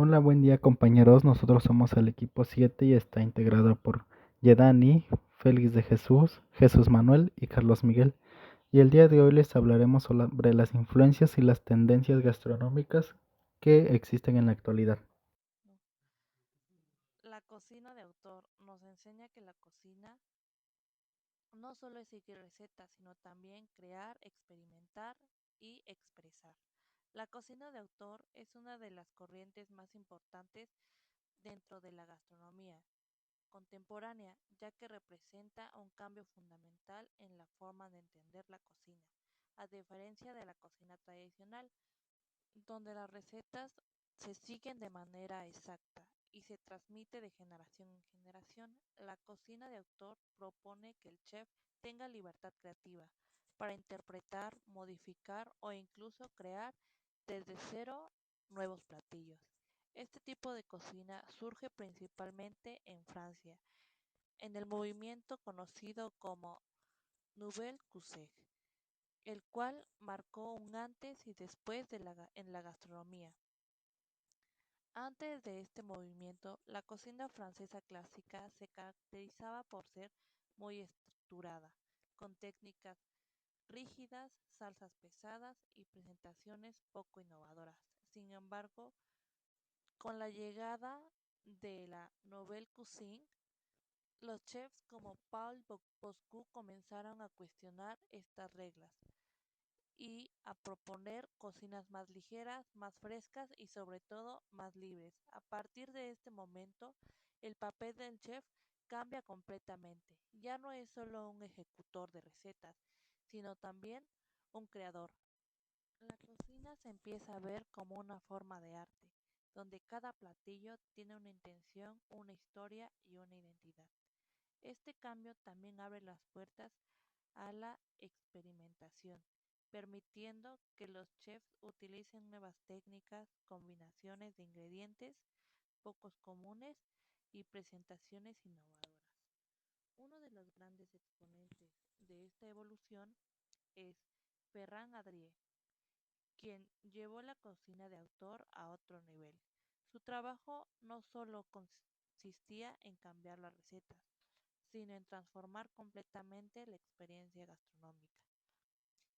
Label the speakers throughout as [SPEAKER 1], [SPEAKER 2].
[SPEAKER 1] Hola, buen día compañeros. Nosotros somos el equipo 7 y está integrado por Yedani, Félix de Jesús, Jesús Manuel y Carlos Miguel. Y el día de hoy les hablaremos sobre las influencias y las tendencias gastronómicas que existen en la actualidad.
[SPEAKER 2] La cocina de autor nos enseña que la cocina no solo es seguir recetas, sino también crear, experimentar y expresar. La cocina de autor es una de las corrientes más importantes dentro de la gastronomía contemporánea, ya que representa un cambio fundamental en la forma de entender la cocina, a diferencia de la cocina tradicional, donde las recetas se siguen de manera exacta y se transmite de generación en generación. La cocina de autor propone que el chef tenga libertad creativa para interpretar, modificar o incluso crear desde cero nuevos platillos. Este tipo de cocina surge principalmente en Francia, en el movimiento conocido como Nouvelle Cuisine, el cual marcó un antes y después en la gastronomía. Antes de este movimiento, la cocina francesa clásica se caracterizaba por ser muy estructurada, con técnicas rígidas, salsas pesadas y presentaciones poco innovadoras. Sin embargo, con la llegada de la Nouvelle Cuisine, los chefs como Boscu comenzaron a cuestionar estas reglas y a proponer cocinas más ligeras, más frescas y sobre todo más libres. A partir de este momento, el papel del chef cambia completamente. Ya no es solo un ejecutor de recetas, sino también un creador. La cocina se empieza a ver como una forma de arte, donde cada platillo tiene una intención, una historia y una identidad. Este cambio también abre las puertas a la experimentación, permitiendo que los chefs utilicen nuevas técnicas, combinaciones de ingredientes pocos comunes y presentaciones innovadoras. Uno de los grandes exponentes de esta evolución es Ferran Adrià, quien llevó la cocina de autor a otro nivel. Su trabajo no solo consistía en cambiar las recetas, sino en transformar completamente la experiencia gastronómica.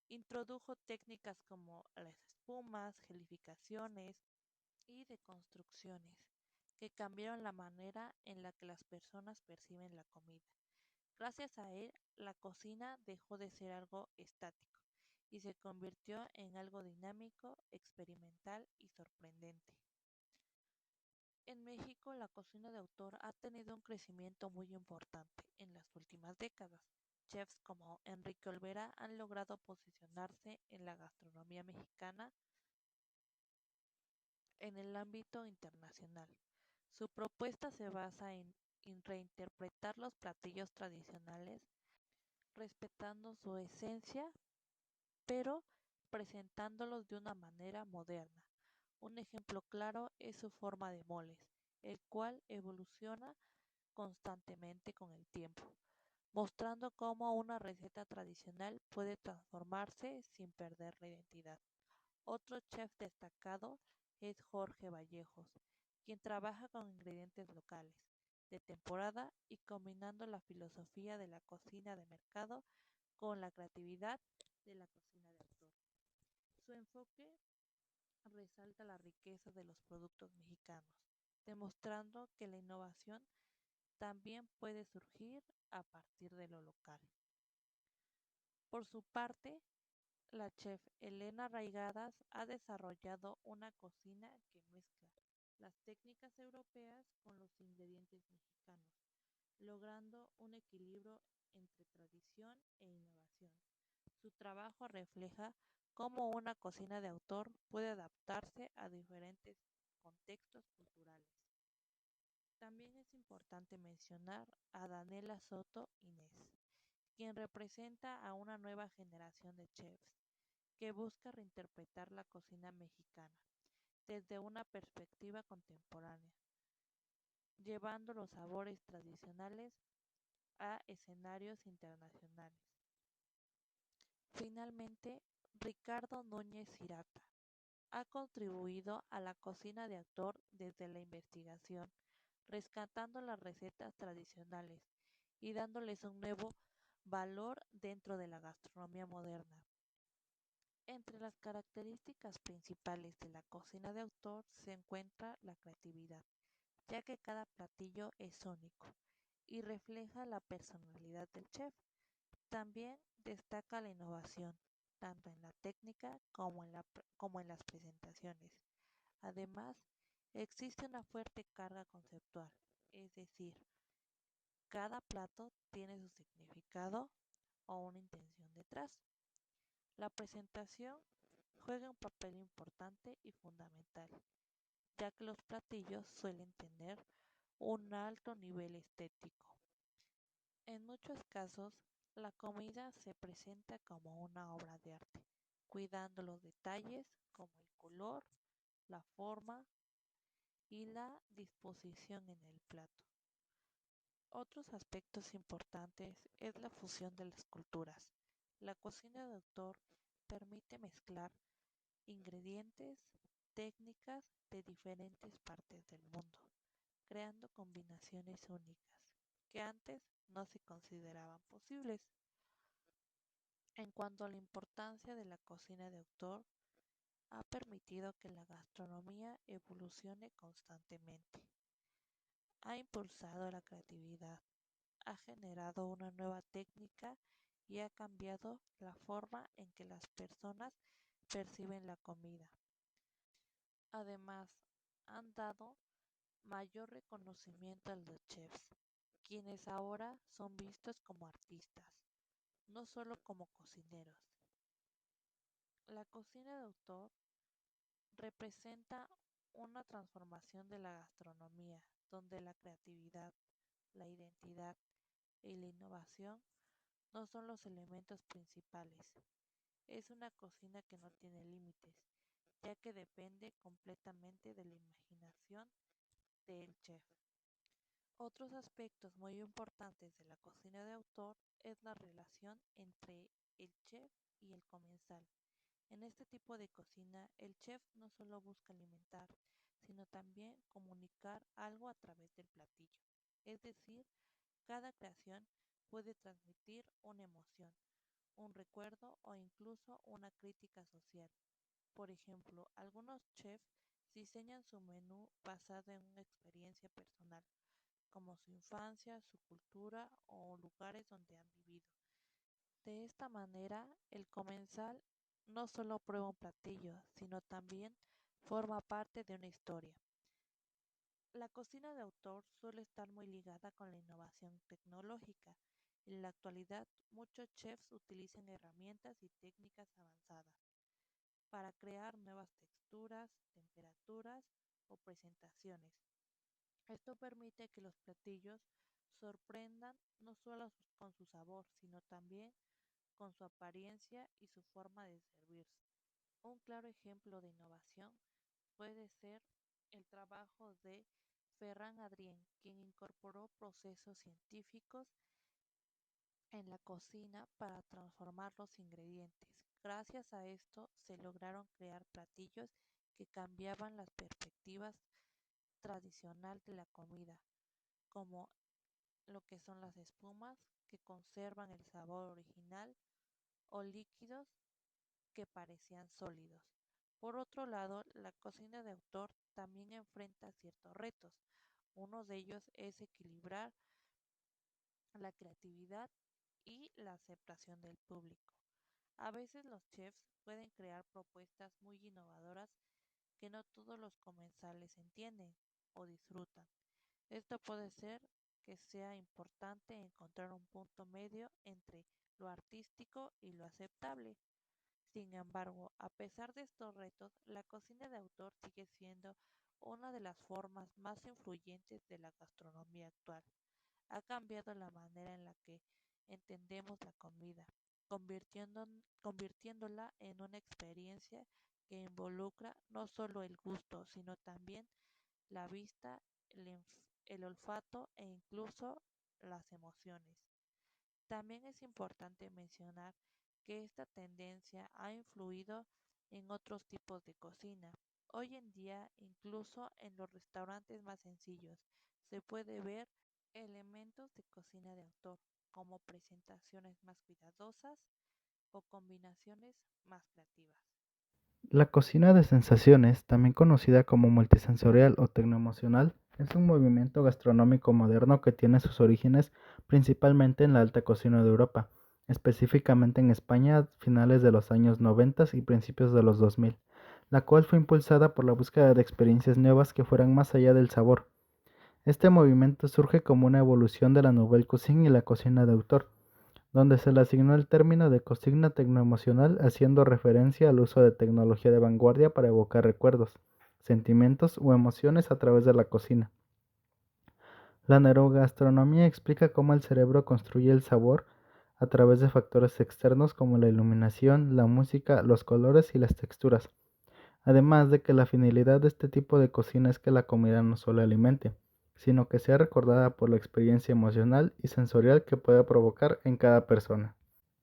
[SPEAKER 2] Introdujo técnicas como las espumas, gelificaciones y deconstrucciones, que cambiaron la manera en la que las personas perciben la comida. Gracias a él, la cocina dejó de ser algo estático y se convirtió en algo dinámico, experimental y sorprendente. En México, la cocina de autor ha tenido un crecimiento muy importante en las últimas décadas. Chefs como Enrique Olvera han logrado posicionarse en la gastronomía mexicana en el ámbito internacional. Su propuesta se basa en reinterpretar los platillos tradicionales, respetando su esencia, pero presentándolos de una manera moderna. Un ejemplo claro es su forma de moles, el cual evoluciona constantemente con el tiempo, mostrando cómo una receta tradicional puede transformarse sin perder la identidad. Otro chef destacado es Jorge Vallejos, quien trabaja con ingredientes locales, de temporada y combinando la filosofía de la cocina de mercado con la creatividad de la cocina de autor. Su enfoque resalta la riqueza de los productos mexicanos, demostrando que la innovación también puede surgir a partir de lo local. Por su parte, la chef Elena Raigadas ha desarrollado una cocina que mezcla las técnicas europeas con los ingredientes mexicanos, logrando un equilibrio entre tradición e innovación. Su trabajo refleja cómo una cocina de autor puede adaptarse a diferentes contextos culturales. También es importante mencionar a Daniela Soto Inés, quien representa a una nueva generación de chefs que busca reinterpretar la cocina mexicana desde una perspectiva contemporánea, llevando los sabores tradicionales a escenarios internacionales. Finalmente, Ricardo Núñez Hirata, ha contribuido a la cocina de autor desde la investigación, rescatando las recetas tradicionales y dándoles un nuevo valor dentro de la gastronomía moderna. Entre las características principales de la cocina de autor se encuentra la creatividad, ya que cada platillo es único y refleja la personalidad del chef. También destaca la innovación, tanto en la técnica como en las presentaciones. Además, existe una fuerte carga conceptual, es decir, cada plato tiene su significado o una intención detrás. La presentación juega un papel importante y fundamental, ya que los platillos suelen tener un alto nivel estético. En muchos casos, la comida se presenta como una obra de arte, cuidando los detalles como el color, la forma y la disposición en el plato. Otros aspectos importantes es la fusión de las culturas. La cocina de autor permite mezclar ingredientes, técnicas de diferentes partes del mundo, creando combinaciones únicas que antes no se consideraban posibles. En cuanto a la importancia de la cocina de autor, ha permitido que la gastronomía evolucione constantemente. Ha impulsado la creatividad, ha generado una nueva técnica y ha cambiado la forma en que las personas perciben la comida. Además, han dado mayor reconocimiento a los chefs, quienes ahora son vistos como artistas, no solo como cocineros. La cocina de autor representa una transformación de la gastronomía, donde la creatividad, la identidad y la innovación no son los elementos principales. Es una cocina que no tiene límites, ya que depende completamente de la imaginación del chef. Otros aspectos muy importantes de la cocina de autor es la relación entre el chef y el comensal. En este tipo de cocina, el chef no solo busca alimentar, sino también comunicar algo a través del platillo. Es decir, cada creación puede transmitir una emoción, un recuerdo o incluso una crítica social. Por ejemplo, algunos chefs diseñan su menú basado en una experiencia personal, como su infancia, su cultura o lugares donde han vivido. De esta manera, el comensal no solo prueba un platillo, sino también forma parte de una historia. La cocina de autor suele estar muy ligada con la innovación tecnológica. En la actualidad, muchos chefs utilizan herramientas y técnicas avanzadas para crear nuevas texturas, temperaturas o presentaciones. Esto permite que los platillos sorprendan no solo con su sabor, sino también con su apariencia y su forma de servirse. Un claro ejemplo de innovación puede ser el trabajo de Ferran Adrien, quien incorporó procesos científicos en la cocina para transformar los ingredientes. Gracias a esto se lograron crear platillos que cambiaban las perspectivas tradicional de la comida, como lo que son las espumas, que conservan el sabor original, o líquidos que parecían sólidos. Por otro lado, la cocina de autor también enfrenta ciertos retos. Uno de ellos es equilibrar la creatividad y la aceptación del público. A veces los chefs pueden crear propuestas muy innovadoras que no todos los comensales entienden o disfrutan. Esto puede ser que sea importante encontrar un punto medio entre lo artístico y lo aceptable. Sin embargo, a pesar de estos retos, la cocina de autor sigue siendo una de las formas más influyentes de la gastronomía actual. Ha cambiado la manera en la que entendemos la comida, convirtiéndola en una experiencia que involucra no solo el gusto, sino también la vista, el olfato e incluso las emociones. También es importante mencionar que esta tendencia ha influido en otros tipos de cocina. Hoy en día, incluso en los restaurantes más sencillos, se puede ver elementos de cocina de autor, como presentaciones más cuidadosas o combinaciones más creativas.
[SPEAKER 1] La cocina de sensaciones, también conocida como multisensorial o tecnoemocional, es un movimiento gastronómico moderno que tiene sus orígenes principalmente en la alta cocina de Europa, específicamente en España a finales de los años 90 y principios de los 2000, la cual fue impulsada por la búsqueda de experiencias nuevas que fueran más allá del sabor. Este movimiento surge como una evolución de la Nouvelle Cuisine y la cocina de autor, donde se le asignó el término de cocina tecnoemocional haciendo referencia al uso de tecnología de vanguardia para evocar recuerdos, sentimientos o emociones a través de la cocina. La neurogastronomía explica cómo el cerebro construye el sabor a través de factores externos como la iluminación, la música, los colores y las texturas. Además de que la finalidad de este tipo de cocina es que la comida no solo alimente, sino que sea recordada por la experiencia emocional y sensorial que pueda provocar en cada persona.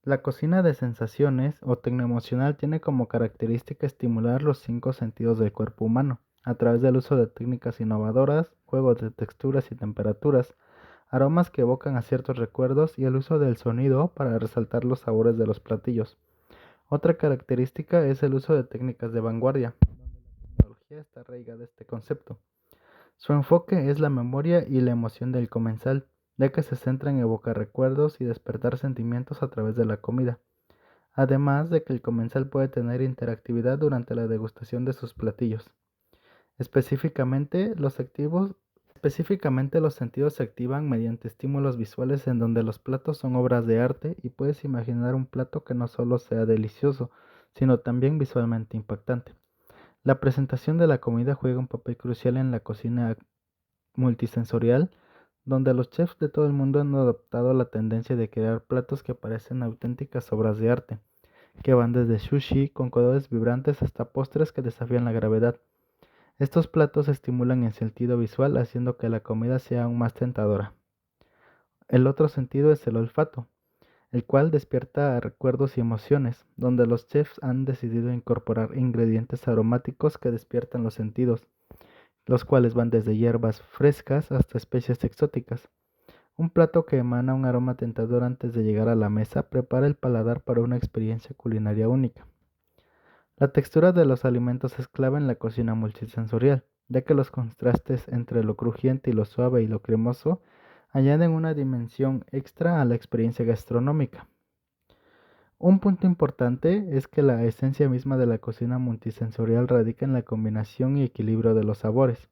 [SPEAKER 1] La cocina de sensaciones o tecnoemocional tiene como característica estimular los cinco sentidos del cuerpo humano, a través del uso de técnicas innovadoras, juegos de texturas y temperaturas, aromas que evocan a ciertos recuerdos y el uso del sonido para resaltar los sabores de los platillos. Otra característica es el uso de técnicas de vanguardia, donde la tecnología está arraigada a este concepto. Su enfoque es la memoria y la emoción del comensal, ya que se centra en evocar recuerdos y despertar sentimientos a través de la comida, además de que el comensal puede tener interactividad durante la degustación de sus platillos. Específicamente, específicamente los sentidos se activan mediante estímulos visuales en donde los platos son obras de arte y puedes imaginar un plato que no solo sea delicioso, sino también visualmente impactante. La presentación de la comida juega un papel crucial en la cocina multisensorial, donde los chefs de todo el mundo han adoptado la tendencia de crear platos que parecen auténticas obras de arte, que van desde sushi con colores vibrantes hasta postres que desafían la gravedad. Estos platos estimulan el sentido visual haciendo que la comida sea aún más tentadora. El otro sentido es el olfato, el cual despierta recuerdos y emociones, donde los chefs han decidido incorporar ingredientes aromáticos que despiertan los sentidos, los cuales van desde hierbas frescas hasta especies exóticas. Un plato que emana un aroma tentador antes de llegar a la mesa prepara el paladar para una experiencia culinaria única. La textura de los alimentos es clave en la cocina multisensorial, ya que los contrastes entre lo crujiente y lo suave y lo cremoso añaden una dimensión extra a la experiencia gastronómica. Un punto importante es que la esencia misma de la cocina multisensorial radica en la combinación y equilibrio de los sabores.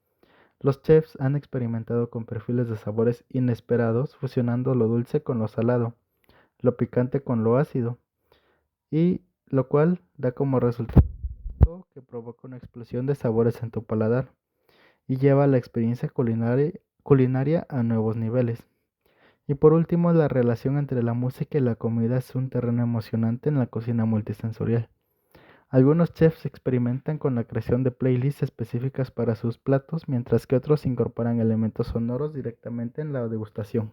[SPEAKER 1] Los chefs han experimentado con perfiles de sabores inesperados, fusionando lo dulce con lo salado, lo picante con lo ácido, y lo cual da como resultado un plato que provoca una explosión de sabores en tu paladar y lleva la experiencia culinaria a nuevos niveles. Y por último, la relación entre la música y la comida es un terreno emocionante en la cocina multisensorial. Algunos chefs experimentan con la creación de playlists específicas para sus platos, mientras que otros incorporan elementos sonoros directamente en la degustación.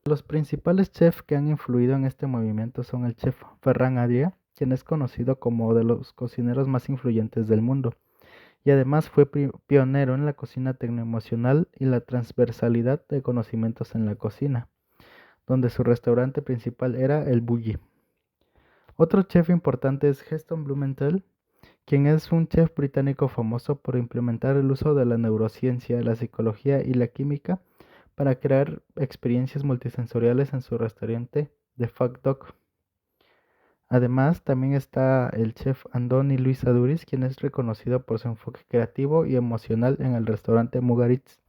[SPEAKER 1] Los principales chefs que han influido en este movimiento son el chef Ferran Adrià, quien es conocido como de los cocineros más influyentes del mundo, y además fue pionero en la cocina tecnoemocional y la transversalidad de conocimientos en la cocina, donde su restaurante principal era el Bulli. Otro chef importante es Heston Blumenthal, quien es un chef británico famoso por implementar el uso de la neurociencia, la psicología y la química para crear experiencias multisensoriales en su restaurante The Fat Dog. Además, también está el chef Andoni Luis Aduriz, quien es reconocido por su enfoque creativo y emocional en el restaurante Mugaritz,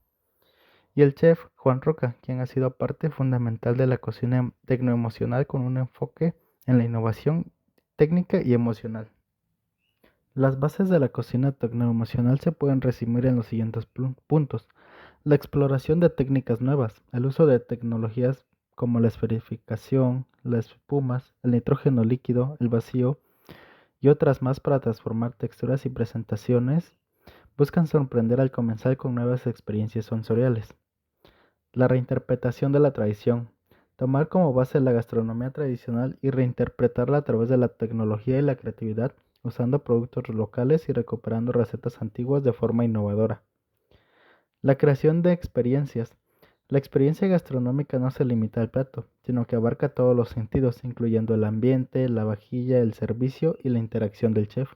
[SPEAKER 1] y el chef Juan Roca, quien ha sido parte fundamental de la cocina tecnoemocional con un enfoque en la innovación técnica y emocional. Las bases de la cocina tecnoemocional se pueden resumir en los siguientes puntos. La exploración de técnicas nuevas, el uso de tecnologías como la esferificación, las espumas, el nitrógeno líquido, el vacío y otras más para transformar texturas y presentaciones, buscan sorprender al comensal con nuevas experiencias sensoriales. La reinterpretación de la tradición, tomar como base la gastronomía tradicional y reinterpretarla a través de la tecnología y la creatividad usando productos locales y recuperando recetas antiguas de forma innovadora. La creación de experiencias. La experiencia gastronómica no se limita al plato, sino que abarca todos los sentidos, incluyendo el ambiente, la vajilla, el servicio y la interacción del chef.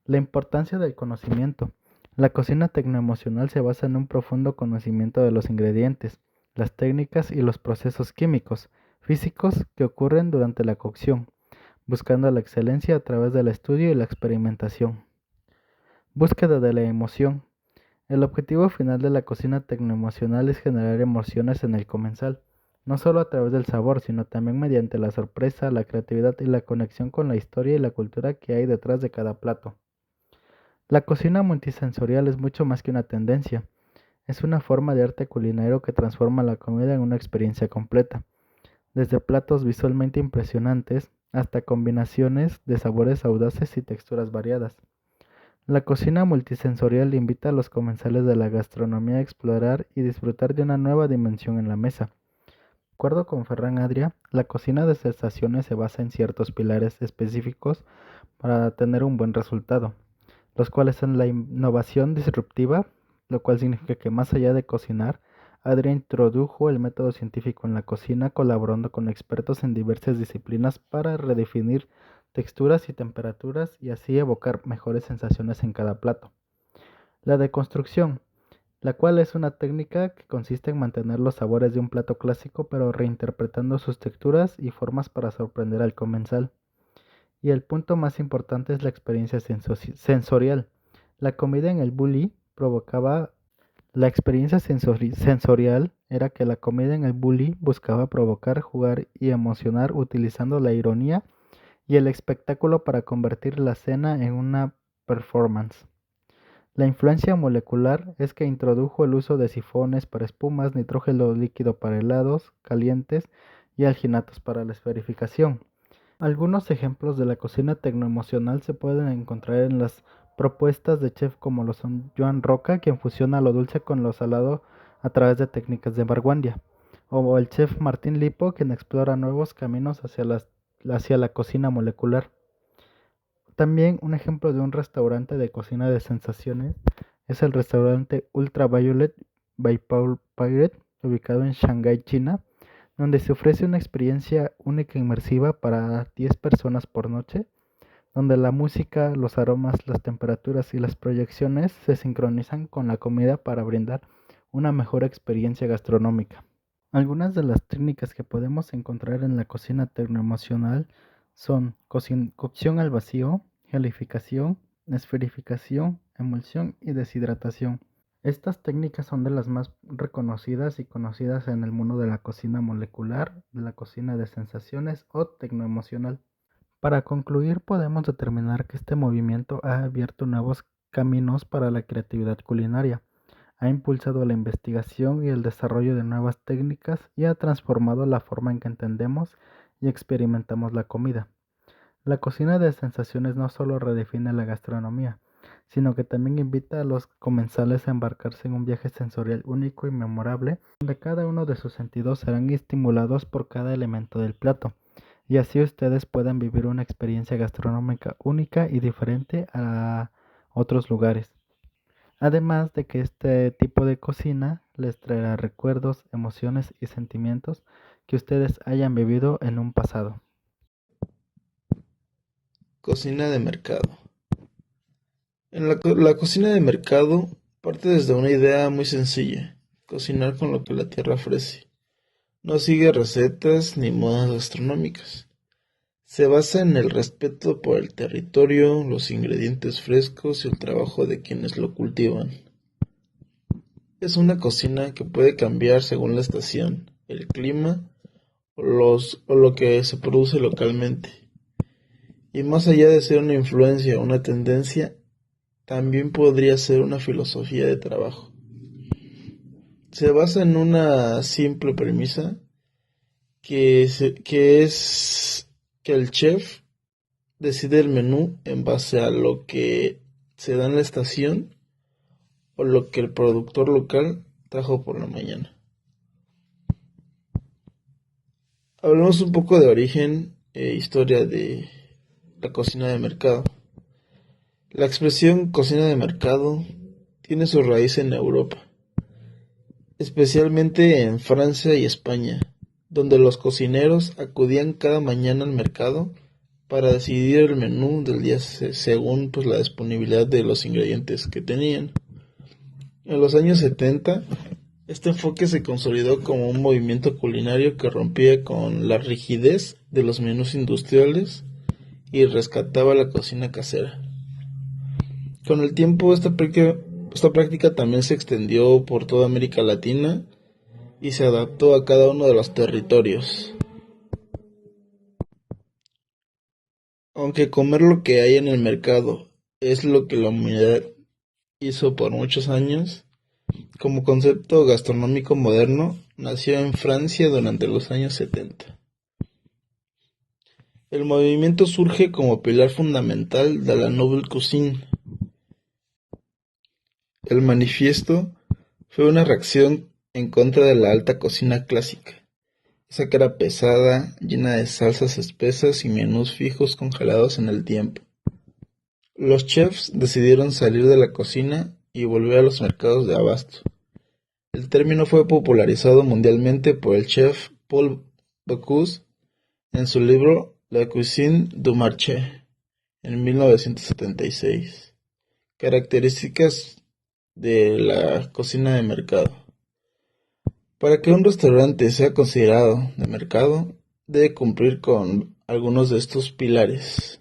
[SPEAKER 1] La importancia del conocimiento. La cocina tecnoemocional se basa en un profundo conocimiento de los ingredientes, las técnicas y los procesos químicos, físicos que ocurren durante la cocción, buscando la excelencia a través del estudio y la experimentación. Búsqueda de la emoción. El objetivo final de la cocina tecnoemocional es generar emociones en el comensal, no solo a través del sabor, sino también mediante la sorpresa, la creatividad y la conexión con la historia y la cultura que hay detrás de cada plato. La cocina multisensorial es mucho más que una tendencia, es una forma de arte culinario que transforma la comida en una experiencia completa, desde platos visualmente impresionantes hasta combinaciones de sabores audaces y texturas variadas. La cocina multisensorial invita a los comensales de la gastronomía a explorar y disfrutar de una nueva dimensión en la mesa. De acuerdo con Ferran Adrià, la cocina de sensaciones se basa en ciertos pilares específicos para tener un buen resultado, los cuales son la innovación disruptiva, lo cual significa que más allá de cocinar, Adrià introdujo el método científico en la cocina colaborando con expertos en diversas disciplinas para redefinir texturas y temperaturas y así evocar mejores sensaciones en cada plato. La deconstrucción, la cual es una técnica que consiste en mantener los sabores de un plato clásico pero reinterpretando sus texturas y formas para sorprender al comensal. Y el punto más importante es la experiencia sensorial. La comida en el bully provocaba la experiencia sensorial era que la comida en el bully buscaba provocar, jugar y emocionar utilizando la ironía y el espectáculo para convertir la cena en una performance. La influencia molecular es que introdujo el uso de sifones para espumas, nitrógeno líquido para helados calientes y alginatos para la esferificación. Algunos ejemplos de la cocina tecnoemocional se pueden encontrar en las propuestas de chef como lo son Joan Roca, quien fusiona lo dulce con lo salado a través de técnicas de vanguardia, o el chef Martín Lipo, quien explora nuevos caminos hacia la cocina molecular. También un ejemplo de un restaurante de cocina de sensaciones es el restaurante Ultraviolet by Paul Pirate, ubicado en Shanghái, China, donde se ofrece una experiencia única e inmersiva para 10 personas por noche, donde la música, los aromas, las temperaturas y las proyecciones se sincronizan con la comida para brindar una mejor experiencia gastronómica. Algunas de las técnicas que podemos encontrar en la cocina tecnoemocional son cocción al vacío, gelificación, esferificación, emulsión y deshidratación. Estas técnicas son de las más reconocidas y conocidas en el mundo de la cocina molecular, de la cocina de sensaciones o tecnoemocional. Para concluir, podemos determinar que este movimiento ha abierto nuevos caminos para la creatividad culinaria, ha impulsado la investigación y el desarrollo de nuevas técnicas y ha transformado la forma en que entendemos y experimentamos la comida. La cocina de sensaciones no solo redefine la gastronomía, sino que también invita a los comensales a embarcarse en un viaje sensorial único y memorable, donde cada uno de sus sentidos serán estimulados por cada elemento del plato, y así ustedes puedan vivir una experiencia gastronómica única y diferente a otros lugares. Además de que este tipo de cocina les traerá recuerdos, emociones y sentimientos que ustedes hayan vivido en un pasado.
[SPEAKER 3] Cocina de mercado. En la cocina de mercado parte desde una idea muy sencilla: cocinar con lo que la tierra ofrece. No sigue recetas ni modas gastronómicas. Se basa en el respeto por el territorio, los ingredientes frescos y el trabajo de quienes lo cultivan. Es una cocina que puede cambiar según la estación, el clima o lo que se produce localmente. Y más allá de ser una influencia o una tendencia, también podría ser una filosofía de trabajo. Se basa en una simple premisa que es que el chef decide el menú en base a lo que se da en la estación o lo que el productor local trajo por la mañana. Hablemos un poco de origen e historia de la cocina de mercado. La expresión cocina de mercado tiene su raíz en Europa, especialmente en Francia y España, donde los cocineros acudían cada mañana al mercado para decidir el menú del día según pues, la disponibilidad de los ingredientes que tenían. En los años 70, este enfoque se consolidó como un movimiento culinario que rompía con la rigidez de los menús industriales y rescataba la cocina casera. Con el tiempo, esta práctica también se extendió por toda América Latina y se adaptó a cada uno de los territorios. Aunque comer lo que hay en el mercado es lo que la humanidad hizo por muchos años, como concepto gastronómico moderno, nació en Francia durante los años 70. El movimiento surge como pilar fundamental de la Nouvelle Cuisine. El manifiesto fue una reacción en contra de la alta cocina clásica, esa que era pesada, llena de salsas espesas y menús fijos congelados en el tiempo. Los chefs decidieron salir de la cocina y volver a los mercados de abasto. El término fue popularizado mundialmente por el chef Paul Bocuse en su libro La cuisine du marché en 1976. Características de la cocina de mercado. Para que un restaurante sea considerado de mercado, debe cumplir con algunos de estos pilares.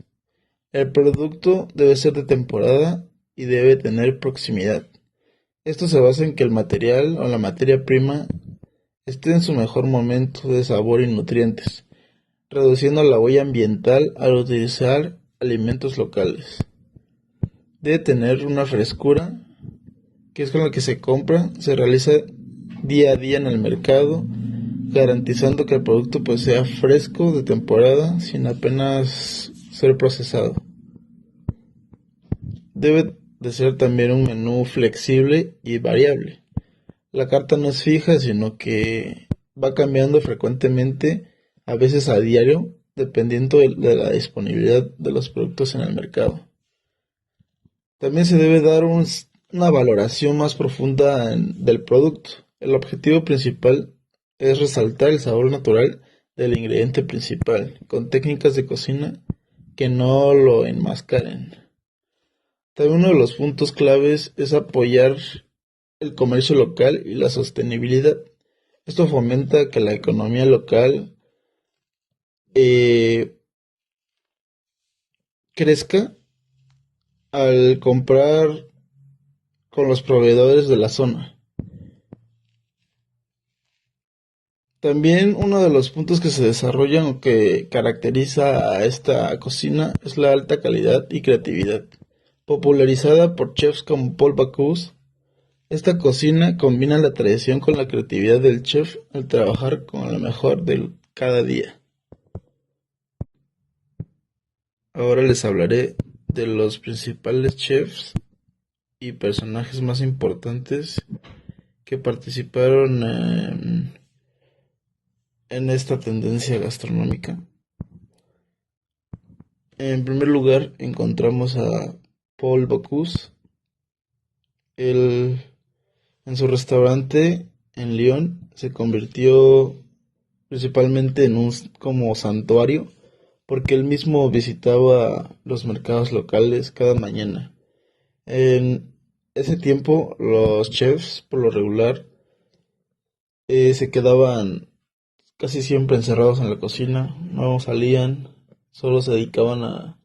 [SPEAKER 3] El producto debe ser de temporada y debe tener proximidad. Esto se basa en que el material o la materia prima esté en su mejor momento de sabor y nutrientes, reduciendo la huella ambiental al utilizar alimentos locales. Debe tener una frescura, que es con la que se compra, se realiza día a día en el mercado, garantizando que el producto pues sea fresco, de temporada, sin apenas ser procesado. Debe de ser también un menú flexible y variable. La carta no es fija, sino que va cambiando frecuentemente, a veces a diario, dependiendo de la disponibilidad de los productos en el mercado. También se debe dar una valoración más profunda del producto. El objetivo principal es resaltar el sabor natural del ingrediente principal, con técnicas de cocina que no lo enmascaren. También uno de los puntos claves es apoyar el comercio local y la sostenibilidad. Esto fomenta que la economía local crezca al comprar con los proveedores de la zona. También uno de los puntos que se desarrollan o que caracteriza a esta cocina es la alta calidad y creatividad. Popularizada por chefs como Paul Bocuse, esta cocina combina la tradición con la creatividad del chef al trabajar con lo mejor de cada día. Ahora les hablaré de los principales chefs y personajes más importantes que participaron en esta tendencia gastronómica. En primer lugar encontramos a Paul Bocuse. Él, en su restaurante en Lyon, se convirtió principalmente en un como santuario, porque él mismo visitaba los mercados locales cada mañana. En ese tiempo, los chefs, por lo regular, se quedaban casi siempre encerrados en la cocina, no salían, solo se dedicaban a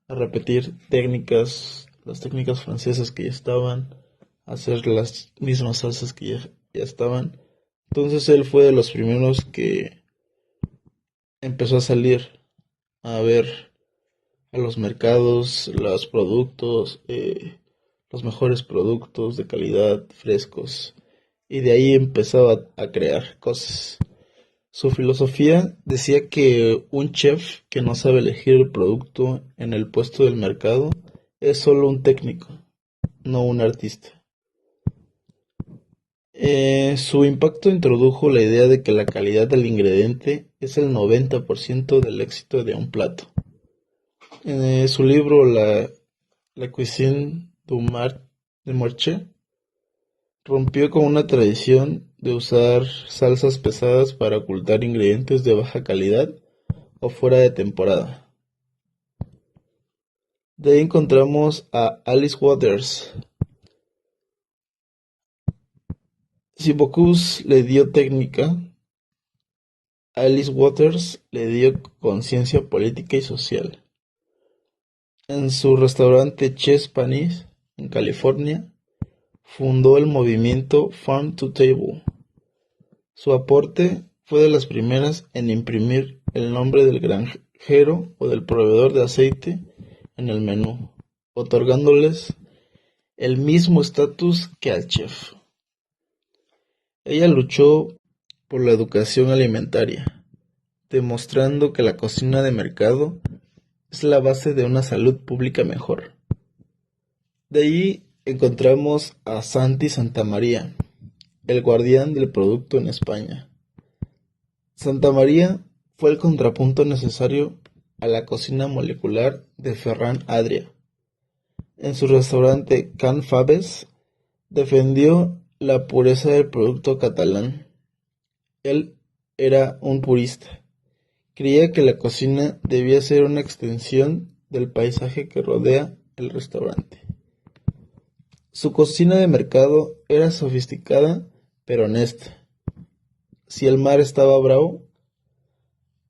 [SPEAKER 3] repetir las técnicas francesas que ya estaban, a hacer las mismas salsas que ya estaban. Entonces él fue de los primeros que empezó a salir a ver a los mercados, los productos, los mejores productos de calidad, frescos, y de ahí empezaba a crear cosas. Su filosofía decía que un chef que no sabe elegir el producto en el puesto del mercado es solo un técnico, no un artista. Su impacto introdujo la idea de que la calidad del ingrediente es el 90% del éxito de un plato. En su libro la cuisine du marché, rompió con una tradición de usar salsas pesadas para ocultar ingredientes de baja calidad o fuera de temporada. De ahí encontramos a Alice Waters. Si Bocuse le dio técnica, Alice Waters le dio conciencia política y social. En su restaurante Chess Panis, en California, fundó el movimiento Farm to Table. Su aporte fue de las primeras en imprimir el nombre del granjero o del proveedor de aceite en el menú, otorgándoles el mismo estatus que al chef. Ella luchó por la educación alimentaria, demostrando que la cocina de mercado es la base de una salud pública mejor. De ahí encontramos a Santi Santamaría, el guardián del producto en España. Santamaría fue el contrapunto necesario a la cocina molecular de Ferran Adrià. En su restaurante Can Faves defendió la pureza del producto catalán. Él era un purista. Creía que la cocina debía ser una extensión del paisaje que rodea el restaurante. Su cocina de mercado era sofisticada pero honesta. Si el mar estaba bravo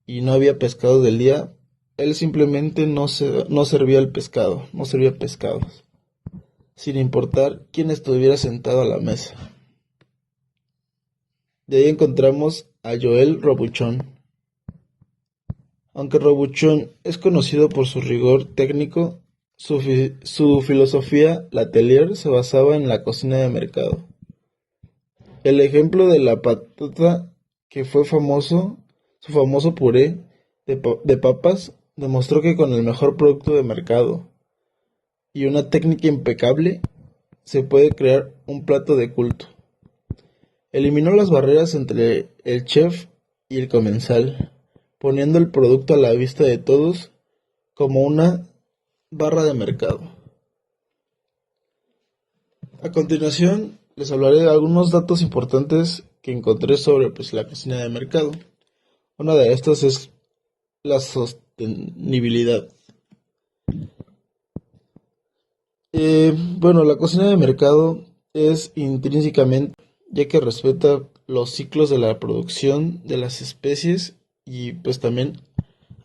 [SPEAKER 3] y no había pescado del día, él simplemente no servía el pescado, no servía pescados, sin importar quién estuviera sentado a la mesa. De ahí encontramos a Joël Robuchon. Aunque Robuchon es conocido por su rigor técnico, su filosofía L'Atelier se basaba en la cocina de mercado. El ejemplo de la patata que fue su famoso puré de papas, demostró que con el mejor producto de mercado y una técnica impecable se puede crear un plato de culto. Eliminó las barreras entre el chef y el comensal, poniendo el producto a la vista de todos como una barra de mercado. A continuación, les hablaré de algunos datos importantes que encontré sobre la cocina de mercado. Una de estas es la sostenibilidad. La cocina de mercado es intrínsecamente, ya que respeta los ciclos de la producción de las especies y también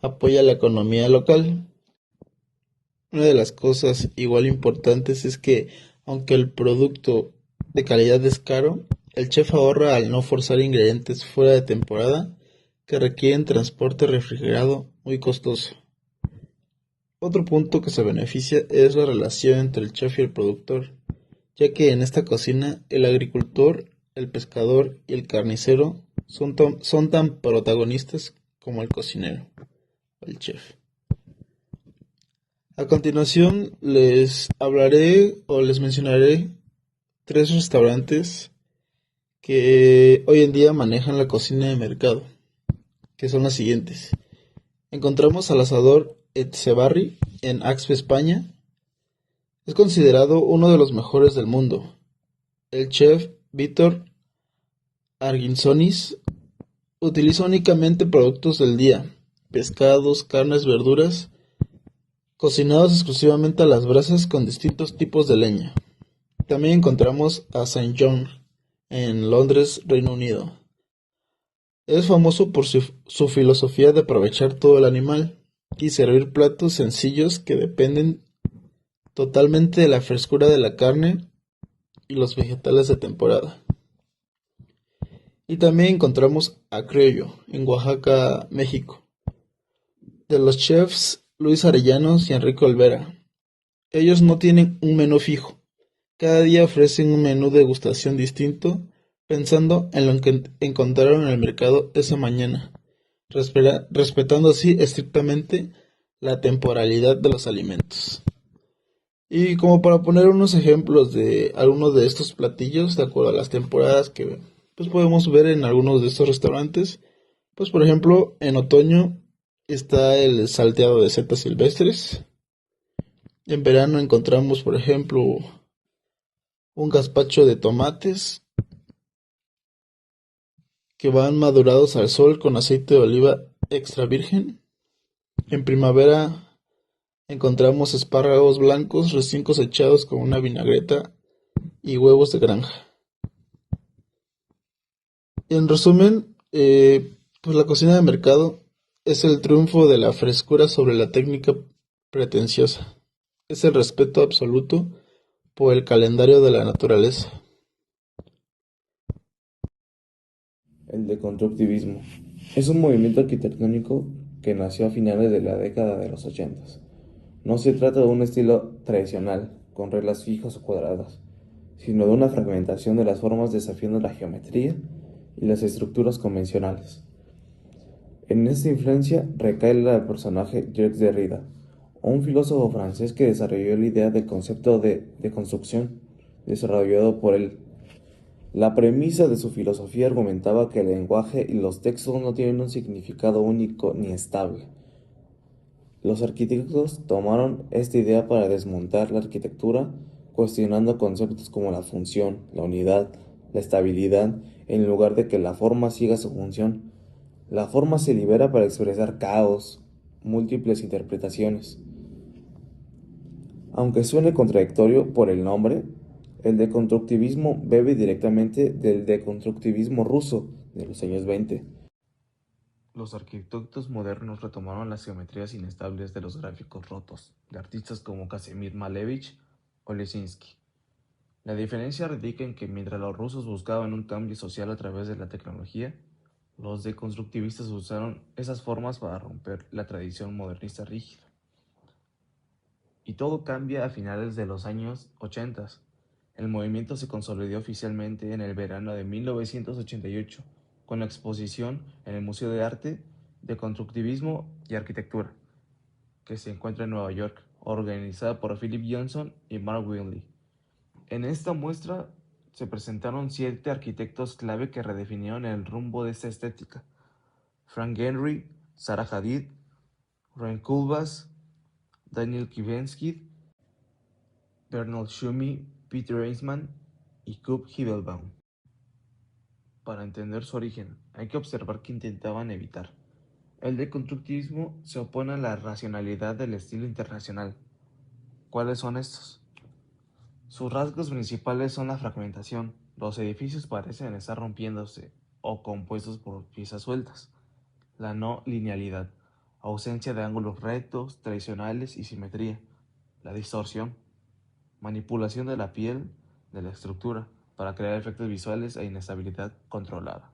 [SPEAKER 3] apoya la economía local. Una de las cosas igual importantes es que, aunque el producto de calidad es caro, el chef ahorra al no forzar ingredientes fuera de temporada que requieren transporte refrigerado muy costoso. Otro punto que se beneficia es la relación entre el chef y el productor, ya que en esta cocina el agricultor, el pescador y el carnicero son tan protagonistas como el cocinero, el chef. A continuación les hablaré o les mencionaré 3 restaurantes que hoy en día manejan la cocina de mercado, que son las siguientes. Encontramos al asador Etxebarri en Axpe, España. Es considerado uno de los mejores del mundo. El chef Víctor Arginsonis utiliza únicamente productos del día, pescados, carnes, verduras, cocinados exclusivamente a las brasas con distintos tipos de leña. También encontramos a St. John en Londres, Reino Unido. Es famoso por su filosofía de aprovechar todo el animal y servir platos sencillos que dependen totalmente de la frescura de la carne y los vegetales de temporada. Y también encontramos a Criollo en Oaxaca, México, de los chefs Luis Arellanos y Enrique Olvera. Ellos no tienen un menú fijo. Cada día ofrecen un menú de degustación distinto, pensando en lo que encontraron en el mercado esa mañana, respetando así estrictamente la temporalidad de los alimentos. Y como para poner unos ejemplos de algunos de estos platillos, de acuerdo a las temporadas que podemos ver en algunos de estos restaurantes, por ejemplo, en otoño está el salteado de setas silvestres. En verano encontramos, por ejemplo, un gazpacho de tomates que van madurados al sol con aceite de oliva extra virgen. En primavera encontramos espárragos blancos recién cosechados con una vinagreta y huevos de granja. En resumen, pues la cocina de mercado es el triunfo de la frescura sobre la técnica pretenciosa. Es el respeto absoluto por el calendario de la naturaleza.
[SPEAKER 4] El deconstructivismo es un movimiento arquitectónico que nació a finales de la década de los 80. No se trata de un estilo tradicional, con reglas fijas o cuadradas, sino de una fragmentación de las formas desafiando la geometría y las estructuras convencionales. En esta influencia recae el personaje Jacques Derrida, un filósofo francés que desarrolló la idea del concepto de deconstrucción, desarrollado por él. La premisa de su filosofía argumentaba que el lenguaje y los textos no tienen un significado único ni estable. Los arquitectos tomaron esta idea para desmontar la arquitectura, cuestionando conceptos como la función, la unidad, la estabilidad, en lugar de que la forma siga su función. La forma se libera para expresar caos, múltiples interpretaciones. Aunque suene contradictorio por el nombre, el deconstructivismo bebe directamente del deconstructivismo ruso de los años 20. Los arquitectos modernos retomaron las geometrías inestables de los gráficos rotos, de artistas como Kazimir Malevich o Lisinski. La diferencia radica en que mientras los rusos buscaban un cambio social a través de la tecnología, los deconstructivistas usaron esas formas para romper la tradición modernista rígida. Y todo cambia a finales de los años 80. El movimiento se consolidó oficialmente en el verano de 1988 con la exposición en el Museo de Arte de Constructivismo y Arquitectura, que se encuentra en Nueva York, organizada por Philip Johnson y Mark Winley. En esta muestra se presentaron 7 arquitectos clave que redefinieron el rumbo de esta estética: Frank Gehry, Zaha Hadid, Ryan Koolhaas, Daniel Kivensky, Bernard Tschumi, Peter Eisman y Kurt Himmelbaum. Para entender su origen, hay que observar que intentaban evitar. El deconstructivismo se opone a la racionalidad del estilo internacional. ¿Cuáles son estos? Sus rasgos principales son la fragmentación. Los edificios parecen estar rompiéndose o compuestos por piezas sueltas. La no linealidad, ausencia de ángulos rectos, tradicionales y simetría. La distorsión, manipulación de la piel, de la estructura, para crear efectos visuales e inestabilidad controlada.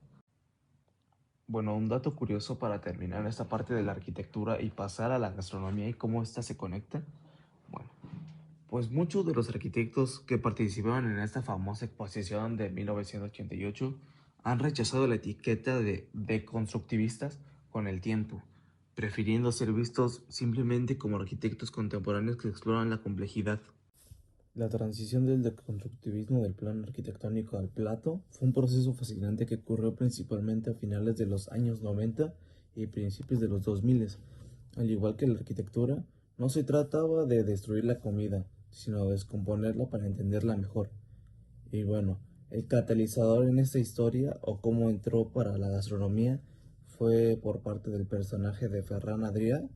[SPEAKER 4] Bueno, un dato curioso para terminar esta parte de la arquitectura y pasar a la gastronomía y cómo ésta se conecta. Bueno, pues muchos de los arquitectos que participaban en esta famosa exposición de 1988 han rechazado la etiqueta de deconstructivistas con el tiempo, prefiriendo ser vistos simplemente como arquitectos contemporáneos que exploran la complejidad. La transición del deconstructivismo del plano arquitectónico al plato fue un proceso fascinante que ocurrió principalmente a finales de los años 90 y principios de los 2000. Al igual que la arquitectura, no se trataba de destruir la comida, sino de descomponerla para entenderla mejor. Y bueno, el catalizador en esta historia, o cómo entró para la gastronomía, fue por parte del personaje de Ferran Adrià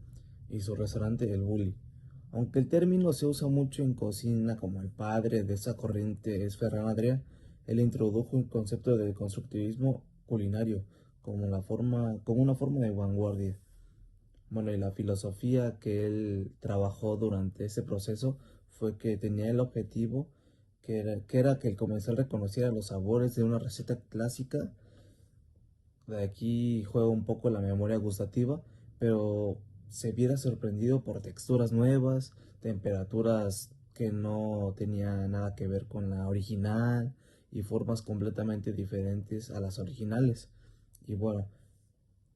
[SPEAKER 4] y su restaurante El Bulli. Aunque el término se usa mucho en cocina como el padre de esa corriente es Ferran Adrià, él introdujo un concepto de constructivismo culinario como una forma de vanguardia. Bueno, y la filosofía que él trabajó durante ese proceso fue que tenía el objetivo que era que el comensal reconociera los sabores de una receta clásica. De aquí juega un poco la memoria gustativa, pero se viera sorprendido por texturas nuevas, temperaturas que no tenían nada que ver con la original y formas completamente diferentes a las originales. Y bueno,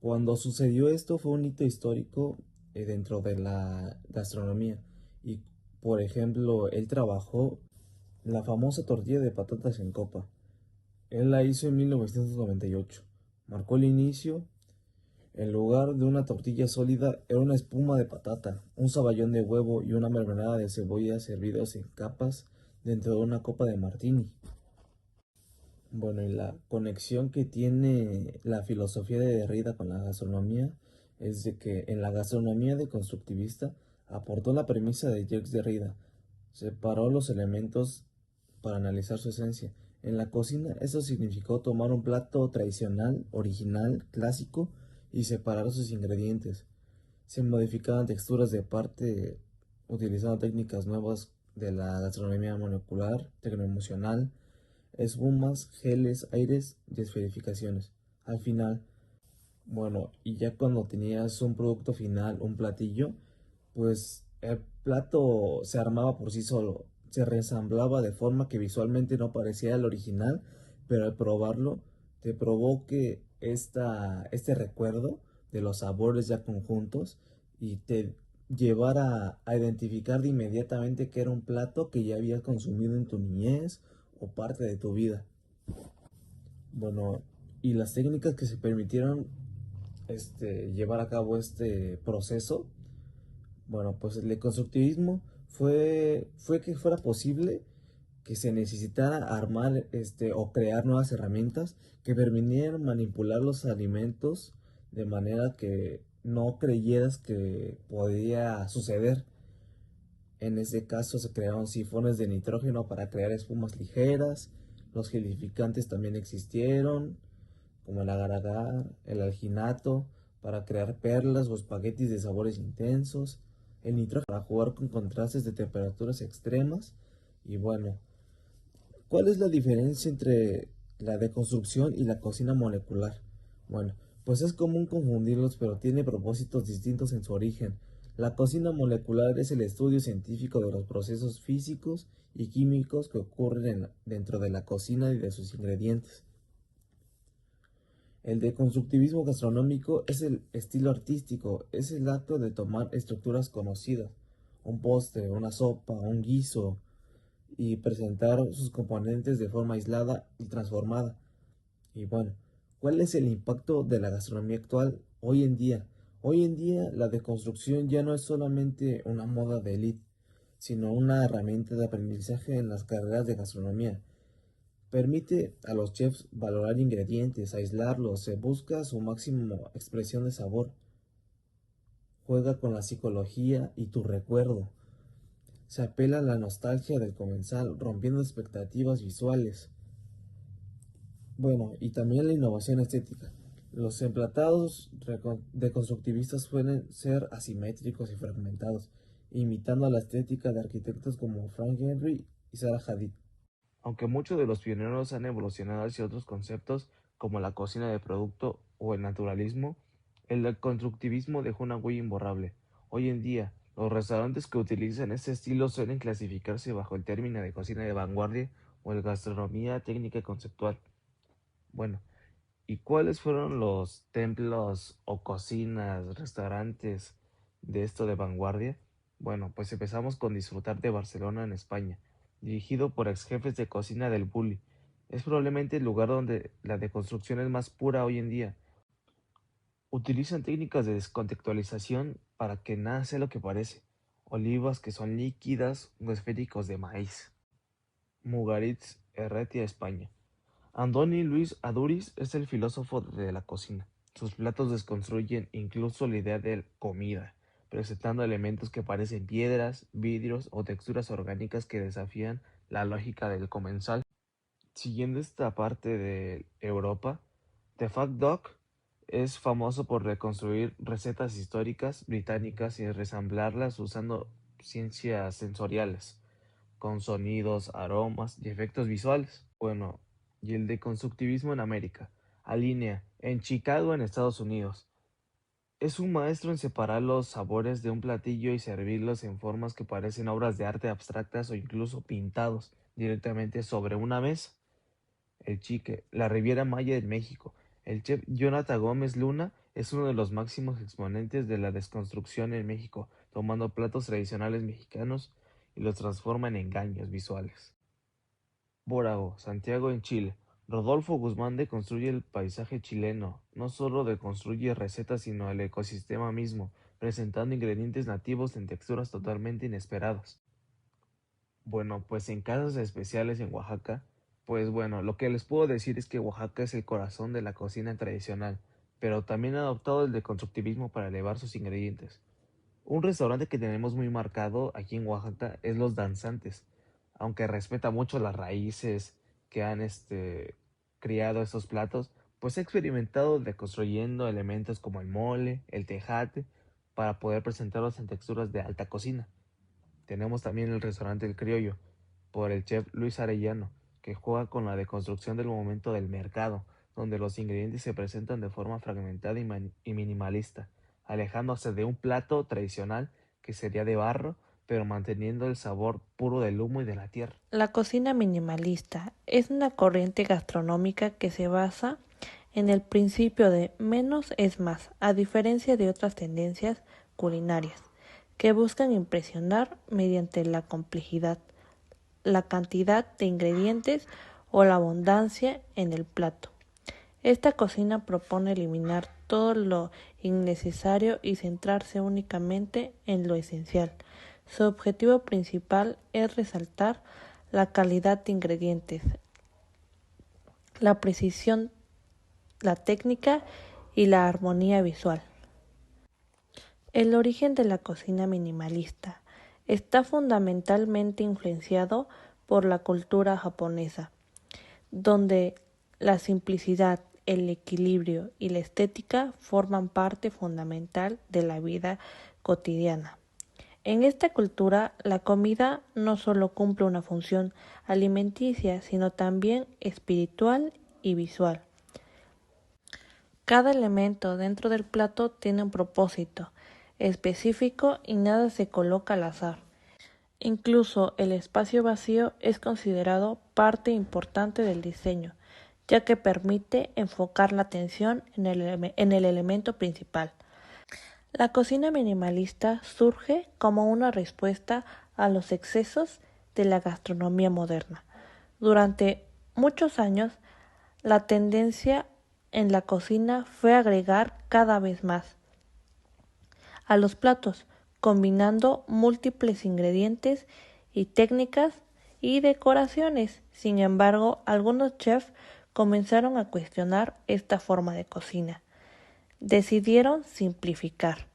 [SPEAKER 4] cuando sucedió esto fue un hito histórico dentro de la gastronomía. Y por ejemplo, él trabajó la famosa tortilla de patatas en copa. Él la hizo en 1998. Marcó el inicio En lugar de una tortilla sólida, era una espuma de patata, un saballón de huevo y una mermelada de cebolla servidos en capas dentro de una copa de martini. Bueno, y la conexión que tiene la filosofía de Derrida con la gastronomía es de que en la gastronomía deconstructivista aportó la premisa de Jacques Derrida, separó los elementos para analizar su esencia. En la cocina eso significó tomar un plato tradicional, original, clásico y separar sus ingredientes. Se modificaban texturas de parte utilizando técnicas nuevas de la gastronomía molecular, tecnoemocional, espumas, geles, aires y esferificaciones. Al final, bueno, y ya cuando tenías un producto final, un platillo, pues el plato se armaba por sí solo, se resamblaba de forma que visualmente no parecía el original, pero al probarlo te provoque este recuerdo de los sabores ya conjuntos y te llevara a identificar de inmediatamente que era un plato que ya habías consumido en tu niñez o parte de tu vida. Bueno, y las técnicas que se permitieron llevar a cabo este proceso, bueno, pues el deconstructivismo fue que fuera posible que se necesitara armar o crear nuevas herramientas que permitieran manipular los alimentos de manera que no creyeras que podía suceder. En ese caso se crearon sifones de nitrógeno para crear espumas ligeras, los gelificantes también existieron, como el agar-agar, el alginato, para crear perlas o espaguetis de sabores intensos, el nitrógeno para jugar con contrastes de temperaturas extremas. Y bueno, ¿cuál es la diferencia entre la deconstrucción y la cocina molecular? Bueno, pues es común confundirlos, pero tiene propósitos distintos en su origen. La cocina molecular es el estudio científico de los procesos físicos y químicos que ocurren dentro de la cocina y de sus ingredientes. El deconstructivismo gastronómico es el estilo artístico, es el acto de tomar estructuras conocidas, un postre, una sopa, un guiso, y presentar sus componentes de forma aislada y transformada. Y bueno, ¿cuál es el impacto de la gastronomía actual hoy en día? Hoy en día la deconstrucción ya no es solamente una moda de élite, sino una herramienta de aprendizaje en las carreras de gastronomía. Permite a los chefs valorar ingredientes, aislarlos, se busca su máxima expresión de sabor. Juega con la psicología y tu recuerdo. Se apela a la nostalgia del comensal, rompiendo expectativas visuales. Bueno, y también la innovación estética. Los emplatados deconstructivistas suelen ser asimétricos y fragmentados, imitando la estética de arquitectos como Frank Gehry y Zaha Hadid. Aunque muchos de los pioneros han evolucionado hacia otros conceptos como la cocina de producto o el naturalismo, el deconstructivismo dejó una huella imborrable. Hoy en día, los restaurantes que utilizan este estilo suelen clasificarse bajo el término de cocina de vanguardia o el gastronomía técnica y conceptual. Bueno, ¿y cuáles fueron los templos o cocinas, restaurantes de esto de vanguardia? Bueno, pues empezamos con Disfrutar de Barcelona en España, dirigido por ex jefes de cocina del Bulli. Es probablemente el lugar donde la deconstrucción es más pura hoy en día. Utilizan técnicas de descontextualización para que nada sea lo que parece. Olivas que son líquidas o esféricos de maíz. Mugaritz, Herretia, España. Andoni Luis Aduriz es el filósofo de la cocina. Sus platos desconstruyen incluso la idea de comida, presentando elementos que parecen piedras, vidrios o texturas orgánicas que desafían la lógica del comensal. Siguiendo esta parte de Europa, The Fat Dog es famoso por reconstruir recetas históricas británicas y resamblarlas usando ciencias sensoriales con sonidos, aromas y efectos visuales. Bueno, y el deconstructivismo en América. Alinea, en Chicago, en Estados Unidos. Es un maestro en separar los sabores de un platillo y servirlos en formas que parecen obras de arte abstractas o incluso pintados directamente sobre una mesa. El Chique, la Riviera Maya de México. El chef Jonathan Gómez Luna es uno de los máximos exponentes de la desconstrucción en México, tomando platos tradicionales mexicanos y los transforma en engaños visuales. Bórago, Santiago en Chile. Rodolfo Guzmán deconstruye el paisaje chileno, no solo deconstruye recetas sino el ecosistema mismo, presentando ingredientes nativos en texturas totalmente inesperadas. Bueno, pues en casos especiales en Oaxaca, pues bueno, lo que les puedo decir es que Oaxaca es el corazón de la cocina tradicional, pero también ha adoptado el deconstructivismo para elevar sus ingredientes. Un restaurante que tenemos muy marcado aquí en Oaxaca es Los Danzantes, aunque respeta mucho las raíces que han criado estos platos, pues ha experimentado deconstruyendo elementos como el mole, el tejate, para poder presentarlos en texturas de alta cocina. Tenemos también el restaurante El Criollo, por el chef Luis Arellano, que juega con la deconstrucción del momento del mercado, donde los ingredientes se presentan de forma fragmentada y minimalista, alejándose de un plato tradicional que sería de barro, pero manteniendo el sabor puro del humo y de la tierra.
[SPEAKER 2] La cocina minimalista es una corriente gastronómica que se basa en el principio de menos es más, a diferencia de otras tendencias culinarias que buscan impresionar mediante la complejidad, la cantidad de ingredientes o la abundancia en el plato. Esta cocina propone eliminar todo lo innecesario y centrarse únicamente en lo esencial. Su objetivo principal es resaltar la calidad de ingredientes, la precisión, la técnica y la armonía visual. El origen de la cocina minimalista está fundamentalmente influenciado por la cultura japonesa, donde la simplicidad, el equilibrio y la estética forman parte fundamental de la vida cotidiana. En esta cultura, la comida no solo cumple una función alimenticia, sino también espiritual y visual. Cada elemento dentro del plato tiene un propósito específico y nada se coloca al azar. Incluso el espacio vacío es considerado parte importante del diseño, ya que permite enfocar la atención en el elemento principal. La cocina minimalista surge como una respuesta a los excesos de la gastronomía moderna. Durante muchos años, la tendencia en la cocina fue agregar cada vez más a los platos, combinando múltiples ingredientes y técnicas y decoraciones. Sin embargo, algunos chefs comenzaron a cuestionar esta forma de cocina. Decidieron simplificar.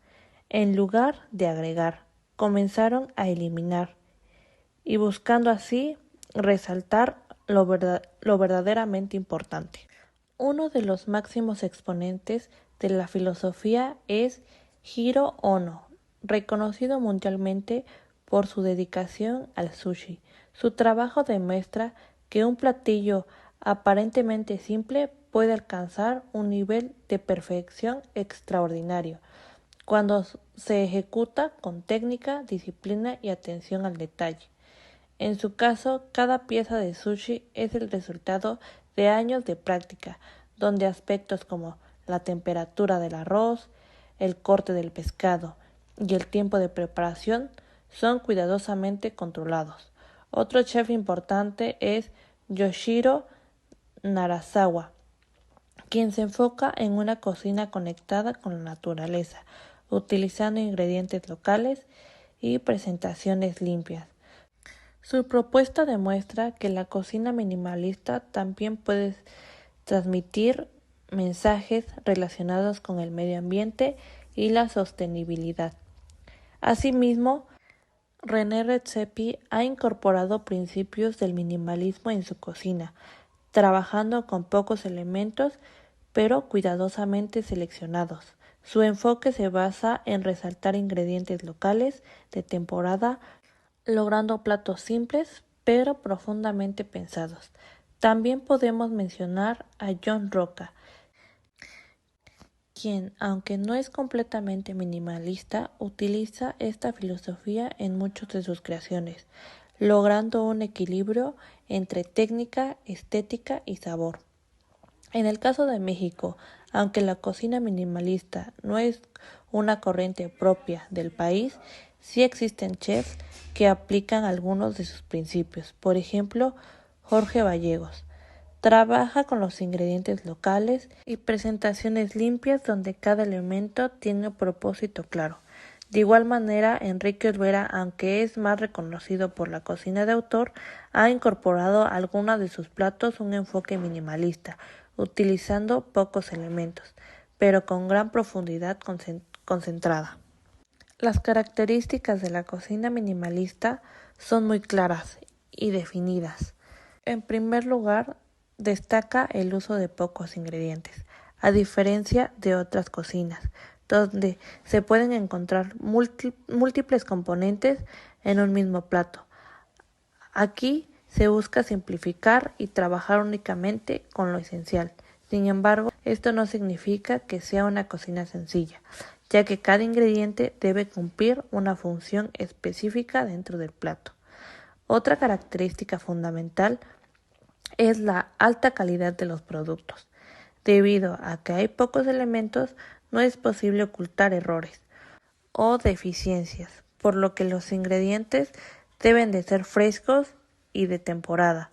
[SPEAKER 2] En lugar de agregar, comenzaron a eliminar y buscando así resaltar lo verdaderamente importante. Uno de los máximos exponentes de la filosofía es Jiro Ono, reconocido mundialmente por su dedicación al sushi. Su trabajo demuestra que un platillo aparentemente simple puede alcanzar un nivel de perfección extraordinario cuando se ejecuta con técnica, disciplina y atención al detalle. En su caso, cada pieza de sushi es el resultado de años de práctica, donde aspectos como la temperatura del arroz, el corte del pescado y el tiempo de preparación son cuidadosamente controlados. Otro chef importante es Yoshiro Narasawa, quien se enfoca en una cocina conectada con la naturaleza, utilizando ingredientes locales y presentaciones limpias. Su propuesta demuestra que la cocina minimalista también puede transmitir mensajes relacionados con el medio ambiente y la sostenibilidad. Asimismo, René Redzepi ha incorporado principios del minimalismo en su cocina, trabajando con pocos elementos pero cuidadosamente seleccionados. Su enfoque se basa en resaltar ingredientes locales de temporada, logrando platos simples pero profundamente pensados. También podemos mencionar a John Roca, quien, aunque no es completamente minimalista, utiliza esta filosofía en muchas de sus creaciones, logrando un equilibrio entre técnica, estética y sabor. En el caso de México, aunque la cocina minimalista no es una corriente propia del país, sí existen chefs que aplican algunos de sus principios. Por ejemplo, Jorge Gallegos, Trabaja con los ingredientes locales y presentaciones limpias donde cada elemento tiene un propósito claro. De igual manera, Enrique Olvera, aunque es más reconocido por la cocina de autor, ha incorporado a algunos de sus platos un enfoque minimalista, utilizando pocos elementos, pero con gran profundidad concentrada. Las características de la cocina minimalista son muy claras y definidas. En primer lugar, destaca el uso de pocos ingredientes, a diferencia de otras cocinas, donde se pueden encontrar múltiples componentes en un mismo plato. Aquí se busca simplificar y trabajar únicamente con lo esencial. Sin embargo, esto no significa que sea una cocina sencilla, ya que cada ingrediente debe cumplir una función específica dentro del plato. Otra característica fundamental es la alta calidad de los productos. Debido a que hay pocos elementos, no es posible ocultar errores o deficiencias, por lo que los ingredientes deben de ser frescos y de temporada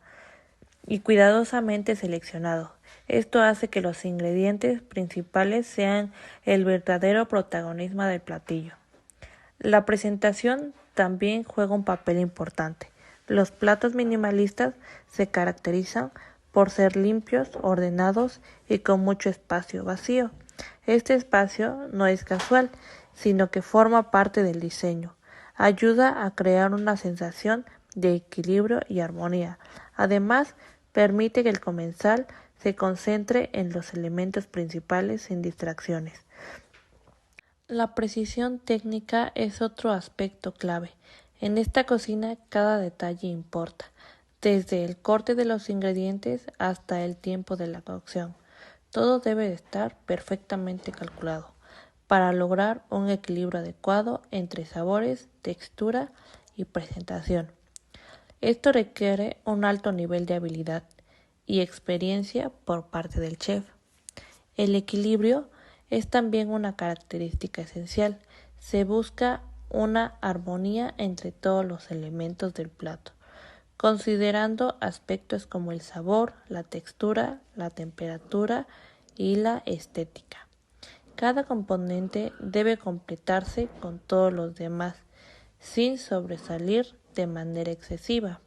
[SPEAKER 2] y cuidadosamente seleccionados. Esto hace que los ingredientes principales sean el verdadero protagonismo del platillo. La presentación también juega un papel importante. Los platos minimalistas se caracterizan por ser limpios, ordenados y con mucho espacio vacío. Este espacio no es casual, sino que forma parte del diseño. Ayuda a crear una sensación de equilibrio y armonía. Además, permite que el comensal se concentre en los elementos principales sin distracciones. La precisión técnica es otro aspecto clave. En esta cocina cada detalle importa, desde el corte de los ingredientes hasta el tiempo de la cocción. Todo debe estar perfectamente calculado para lograr un equilibrio adecuado entre sabores, textura y presentación. Esto requiere un alto nivel de habilidad y experiencia por parte del chef. El equilibrio es también una característica esencial. Se busca una armonía entre todos los elementos del plato, considerando aspectos como el sabor, la textura, la temperatura y la estética. Cada componente debe completarse con todos los demás, sin sobresalir de manera excesiva.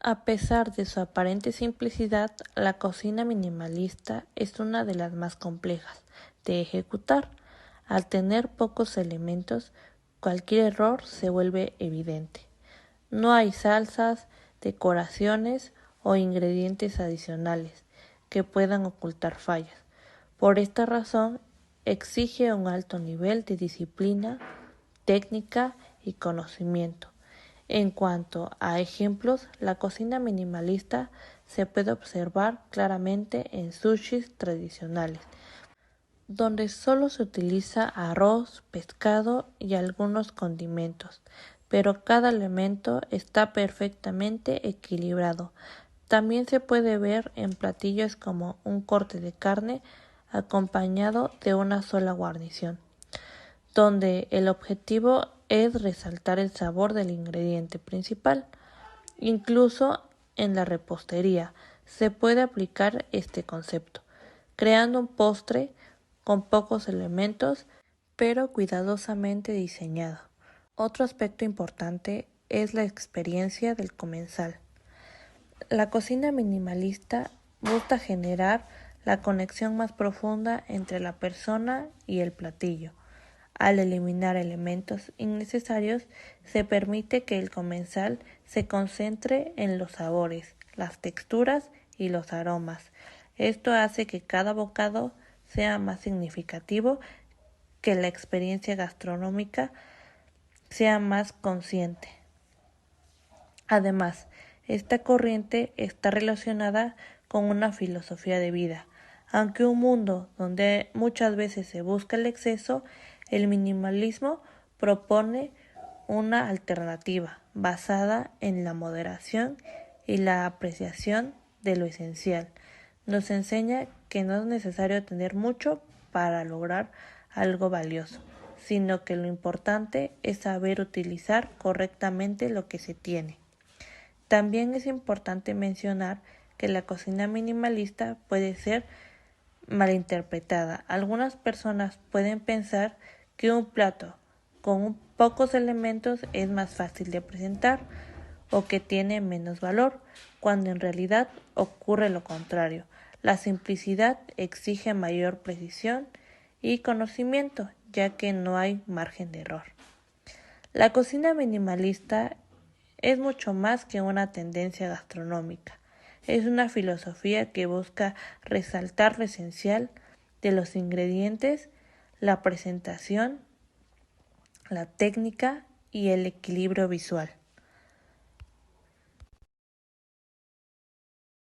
[SPEAKER 2] A pesar de su aparente simplicidad, la cocina minimalista es una de las más complejas de ejecutar. Al tener pocos elementos, cualquier error se vuelve evidente. No hay salsas, decoraciones o ingredientes adicionales que puedan ocultar fallas. Por esta razón, exige un alto nivel de disciplina, técnica y conocimiento. En cuanto a ejemplos, la cocina minimalista se puede observar claramente en sushis tradicionales, donde solo se utiliza arroz, pescado y algunos condimentos, pero cada elemento está perfectamente equilibrado. También se puede ver en platillos como un corte de carne acompañado de una sola guarnición, donde el objetivo es resaltar el sabor del ingrediente principal. Incluso en la repostería se puede aplicar este concepto, creando un postre con pocos elementos, pero cuidadosamente diseñado. Otro aspecto importante es la experiencia del comensal. La cocina minimalista busca generar la conexión más profunda entre la persona y el platillo. Al eliminar elementos innecesarios, se permite que el comensal se concentre en los sabores, las texturas y los aromas. Esto hace que cada bocado sea más significativo, que la experiencia gastronómica sea más consciente. Además, esta corriente está relacionada con una filosofía de vida. Aunque un mundo donde muchas veces se busca el exceso, el minimalismo propone una alternativa basada en la moderación y la apreciación de lo esencial. Nos enseña que no es necesario tener mucho para lograr algo valioso, sino que lo importante es saber utilizar correctamente lo que se tiene. También es importante mencionar que la cocina minimalista puede ser malinterpretada. Algunas personas pueden pensar que un plato con pocos elementos es más fácil de presentar o que tiene menos valor, cuando en realidad ocurre lo contrario. La simplicidad exige mayor precisión y conocimiento, ya que no hay margen de error. La cocina minimalista es mucho más que una tendencia gastronómica. Es una filosofía que busca resaltar lo esencial de los ingredientes, la presentación, la técnica y el equilibrio visual.